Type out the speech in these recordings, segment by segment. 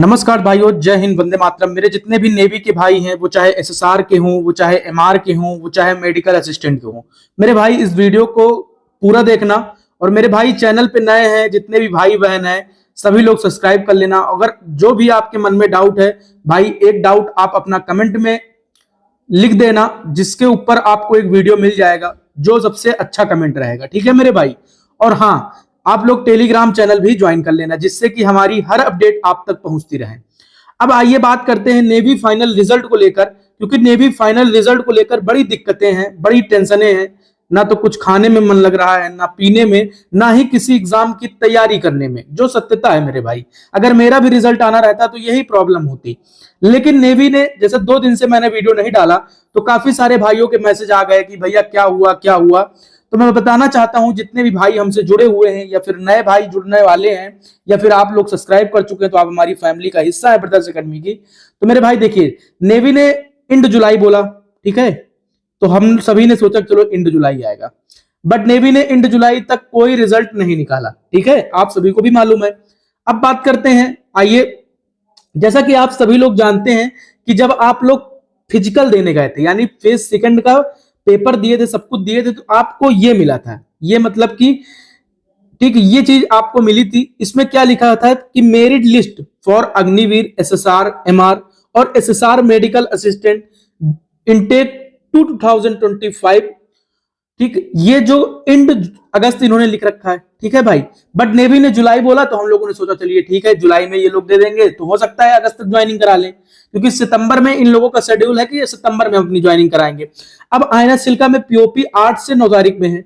नमस्कार भाइयों, जय हिंद, वंदे मातरम। मेरे जितने भी नेवी के भाई हैं, वो चाहे एसएसआर के हों, वो चाहे एमआर के हों, वो चाहे मेडिकल असिस्टेंट के हों, मेरे भाई इस वीडियो को पूरा देखना। और मेरे भाई चैनल पे नए हैं, जितने भी भाई बहन हैं, सभी लोग सब्सक्राइब कर लेना। अगर जो भी आपके मन में डाउट है भाई, एक डाउट आप अपना कमेंट में लिख देना, जिसके ऊपर आपको एक वीडियो मिल जाएगा, जो सबसे अच्छा कमेंट रहेगा। ठीक है मेरे भाई। और हाँ, आप लोग टेलीग्राम चैनल भी ज्वाइन कर लेना, जिससे कि हमारी हर अपडेट आप तक पहुंचती रहे। अब आइए बात करते हैं नेवी फाइनल रिजल्ट को लेकर, क्योंकि नेवी फाइनल रिजल्ट को लेकर बड़ी दिक्कतें हैं, बड़ी टेंशनें हैं। ना तो कुछ खाने में मन लग रहा है, ना पीने में, ना ही किसी एग्जाम की तैयारी करने में, जो सत्यता है मेरे भाई। अगर मेरा भी रिजल्ट आना रहता तो यही प्रॉब्लम होती। लेकिन नेवी ने, जैसे 2 दिन से मैंने वीडियो नहीं डाला, तो काफी सारे भाइयों के मैसेज आ गए कि भैया क्या हुआ क्या हुआ। तो मैं बताना चाहता हूं, जितने भी भाई हमसे जुड़े हुए हैं, या फिर नए भाई जुड़ने वाले हैं, या फिर आप लोग सब्सक्राइब कर चुके हैं, तो आप हमारी फैमिली का हिस्सा है ब्रदर्स एकेडमी की। तो मेरे भाई देखिए, नेवी ने इंड जुलाई बोला, ठीक है, तो हम सभी ने सोचा चलो इंड जुलाई आएगा, बट नेवी ने इंड जुलाई तक कोई रिजल्ट नहीं निकाला। ठीक है, आप सभी को भी मालूम है। अब बात करते हैं, आइए, जैसा कि आप सभी लोग जानते हैं कि जब आप लोग फिजिकल देने गए थे, यानी फेज सेकंड का पेपर दिए थे, सब कुछ दिए थे, तो आपको ये मिला था, ये मतलब कि ठीक ये चीज आपको मिली थी। इसमें क्या लिखा था कि merit list for Agniveer, SSR, MR और एसएसआर मेडिकल असिस्टेंट इनटेक 2025। ठीक, ये जो इंड अगस्त इन्होंने लिख रखा है, ठीक है भाई। बट नेवी ने जुलाई बोला, तो हम लोगों ने सोचा चलिए ठीक है, जुलाई में ये लोग दे देंगे, तो हो सकता है अगस्त तक ज्वाइनिंग करा लें, क्योंकि सितंबर में इन लोगों का शेड्यूल है कि ये सितंबर में अपनी ज्वाइनिंग कराएंगे। अब आईएनएस सिल्का में पीओपी 8 से 9 तारीख में है,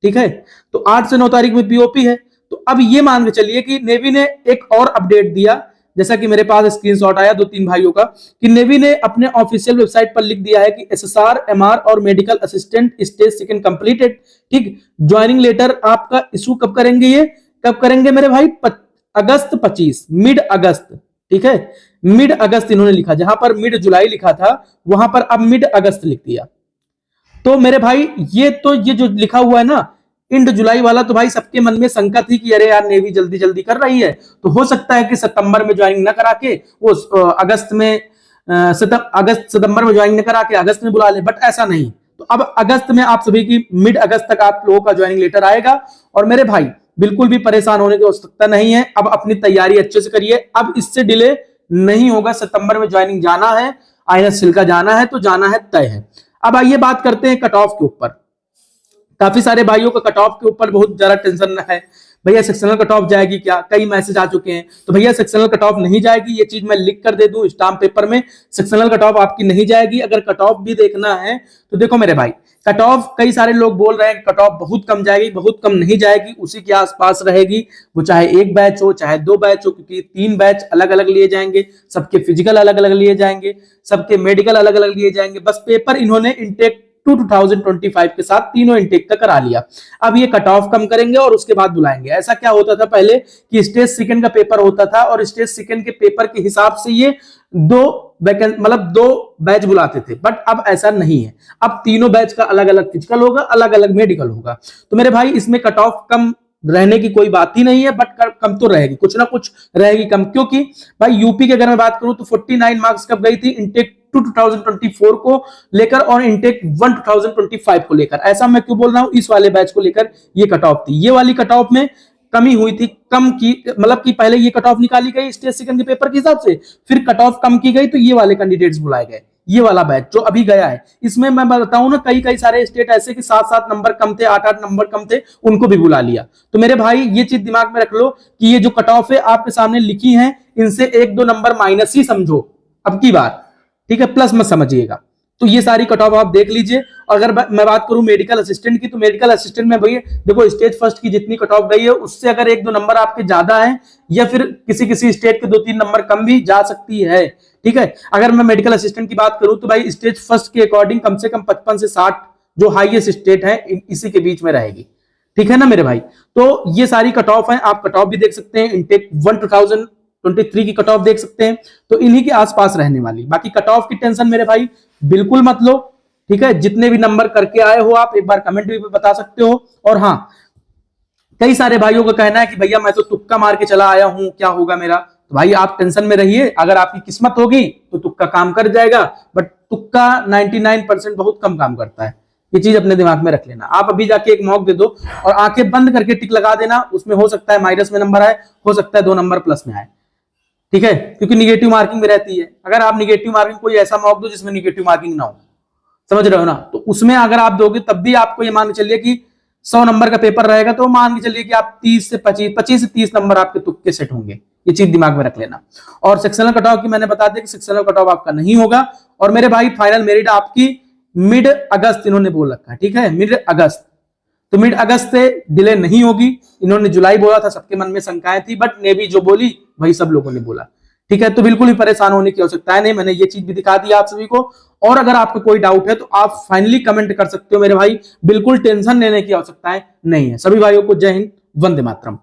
ठीक है, तो 8 से 9 तारीख में पीओपी है। तो अब ये मान के चलिए कि नेवी ने एक और अपडेट दिया, जैसा कि मेरे पास स्क्रीनशॉट आया 2-3 भाइयों का, कि नेवी ने अपने ऑफिशियल वेबसाइट पर लिख दिया है कि एसएसआर, एमआर और medical assistant stage second completed. ठीक, ज्वाइनिंग लेटर आपका इशू कब करेंगे, ये कब करेंगे मेरे भाई, अगस्त 25, मिड अगस्त। ठीक है, मिड अगस्त इन्होंने लिखा, जहां पर मिड जुलाई लिखा था वहां पर अब मिड अगस्त लिख दिया। तो मेरे भाई ये जो लिखा हुआ है ना इंड जुलाई वाला, तो भाई सबके मन में शंका थी कि अरे यार नेवी जल्दी जल्दी कर रही है, तो हो सकता है कि सितंबर में ज्वाइनिंग न करा के वो अगस्त में सितंबर में ज्वाइनिंग न करा के अगस्त में बुला ले, बट ऐसा नहीं। तो अब अगस्त में आप सभी की मिड अगस्त तक आप लोगों का ज्वाइनिंग लेटर आएगा। और मेरे भाई बिल्कुल भी परेशान होने की आवश्यकता नहीं है, अब अपनी तैयारी अच्छे से करिए, अब इससे डिले नहीं होगा। सितंबर में ज्वाइनिंग जाना है, आईएनएस सिल्का जाना है, तो जाना है, तय है। अब आइए बात करते हैं कट ऑफ के ऊपर। काफी सारे भाइयों का कट ऑफ के ऊपर बहुत ज्यादा टेंशन है, भैया सेक्शनल कट ऑफ जाएगी क्या, कई मैसेज आ चुके हैं। तो भैया सेक्शनल कट ऑफ नहीं जाएगी, ये चीज मैं लिख कर दे दूं स्टाम्प पेपर में, सेक्शनल कट ऑफ आपकी नहीं जाएगी। अगर कट ऑफ भी देखना है तो देखो मेरे भाई, कट ऑफ कई सारे लोग बोल रहे हैं कट ऑफ बहुत कम जाएगी, बहुत कम नहीं जाएगी, उसी के आसपास रहेगी। वो चाहे एक बैच हो, चाहे 2 बैच हो, क्योंकि 3 बैच अलग अलग लिए जाएंगे, सबके फिजिकल अलग अलग लिए जाएंगे, सबके मेडिकल अलग अलग लिए जाएंगे। बस पेपर इन्होंने इंटेक 2025 के साथ तीनों इंटेक का करा लिया। अब ये कट ऑफ कम करेंगे और उसके बाद बुलाएंगे। ऐसा क्या होता था पहले कि स्टेज सेकंड का पेपर होता था, और स्टेज सेकंड के पेपर के हिसाब से ये 2 बैच बुलाते थे, बट अब ऐसा नहीं है। अब तीनों बैच का अलग अलग फिजिकल होगा, अलग अलग मेडिकल होगा। तो मेरे भाई इसमें कट ऑफ कम रहने की कोई बात ही नहीं है, बट कम तो रहेगी, कुछ ना कुछ रहेगी कम। क्योंकि भाई यूपी के अगर मैं बात करूं तो 49 मार्क्स कब गई थी इंटेक 2024 को लेकर, और इंटेक 1 2025 को लेकर। ऐसा मैं क्यों बोल रहा हूं, इस वाले बैच को लेकर ये कट ऑफ थी। ये वाली कट ऑफ में कमी हुई थी, कम की, मतलब कि पहले ये कट ऑफ निकाली गई स्टेज सेकंड के पेपर के हिसाब से, फिर कट ऑफ कम की गई, तो ये वाले कैंडिडेट्स बुलाए गए। ये वाला बैच जो अभी गया है, इसमें मैं बताऊं ना, कई सारे स्टेट ऐसे कि 7-7 नंबर कम थे, 8-8 नंबर कम थे, उनको भी बुला लिया। तो मेरे भाई ये चीज दिमाग में रख लो कि ये जो कट ऑफ है आपके सामने लिखी है, इनसे 1-2 नंबर माइनस ही समझो अब की बार, ठीक है, प्लस मत समझिएगा। तो ये सारी कट ऑफ आप देख लीजिए। अगर मैं बात करूं मेडिकल असिस्टेंट की, तो मेडिकल असिस्टेंट में भैया देखो, स्टेज फर्स्ट की जितनी कट ऑफ गई है, उससे अगर 1-2 नंबर आपके ज्यादा है, या फिर किसी स्टेट के 2-3 नंबर कम भी जा सकती है। ठीक है, अगर मैं मेडिकल असिस्टेंट की बात करूं तो भाई स्टेज फर्स्ट के अकॉर्डिंग कम से कम 55 से 60 जो हाईएस्ट स्टेट है, इसी के बीच में रहेगी। ठीक है ना मेरे भाई। तो ये सारी कट ऑफ है, आप कट ऑफ भी देख सकते हैं, इंटेक 1 2023 की कट ऑफ देख सकते हैं, तो इन्हीं के आसपास रहने वाली। बाकी कट ऑफ की टेंशन मेरे भाई बिल्कुल मत लो, ठीक है। जितने भी नंबर करके आए हो आप एक बार कमेंट भी बता सकते हो। और हाँ, कई सारे भाइयों का कहना है कि भैया मैं तो तुक्का मार के चला आया हूं, क्या होगा मेरा। तो भाई आप टेंशन में रहिए, अगर आपकी किस्मत होगी तो तुक्का काम कर जाएगा, बट तुक्का 99% बहुत कम काम करता है। ये चीज अपने दिमाग में रख लेना। आप अभी जाके एक मॉक दे दो और आंखें बंद करके टिक लगा देना, उसमें हो सकता है माइनस में नंबर आए, हो सकता है 2 नंबर प्लस में आए, ठीक है, क्योंकि निगेटिव मार्किंग में रहती है। अगर आप निगेटिव मार्किंग कोई ऐसा मॉक दो जिसमें निगेटिव मार्किंग ना हो, समझ रहे हो ना, तो उसमें अगर आप दोगे तब भी आपको ये मान के चलिए कि 100 नंबर का पेपर रहेगा, तो मान के चलिए कि आप 30 से 25 से 30 नंबर आपके तुक्के सेट होंगे। ये चीज दिमाग में रख लेना। और सेक्शनल कट ऑफ की मैंने बता दिया कि सेक्शनल कट ऑफ आपका नहीं होगा। और मेरे भाई फाइनल मेरिट आपकी मिड अगस्त इन्होंने बोल रखा है, ठीक है, मिड अगस्त। तो मिड अगस्त से डिले नहीं होगी। इन्होंने जुलाई बोला था, सबके मन में शंकाएं थी, बट नेवी जो बोली वही सब लोगों ने बोला, ठीक है। तो बिल्कुल ही परेशान होने की आवश्यकता नहीं, मैंने ये चीज भी दिखा दी आप सभी को। और अगर आपको कोई डाउट है तो आप फाइनली कमेंट कर सकते हो मेरे भाई, बिल्कुल टेंशन लेने की आवश्यकता नहीं है। सभी भाइयों को जय हिंद, वंदे मातरम।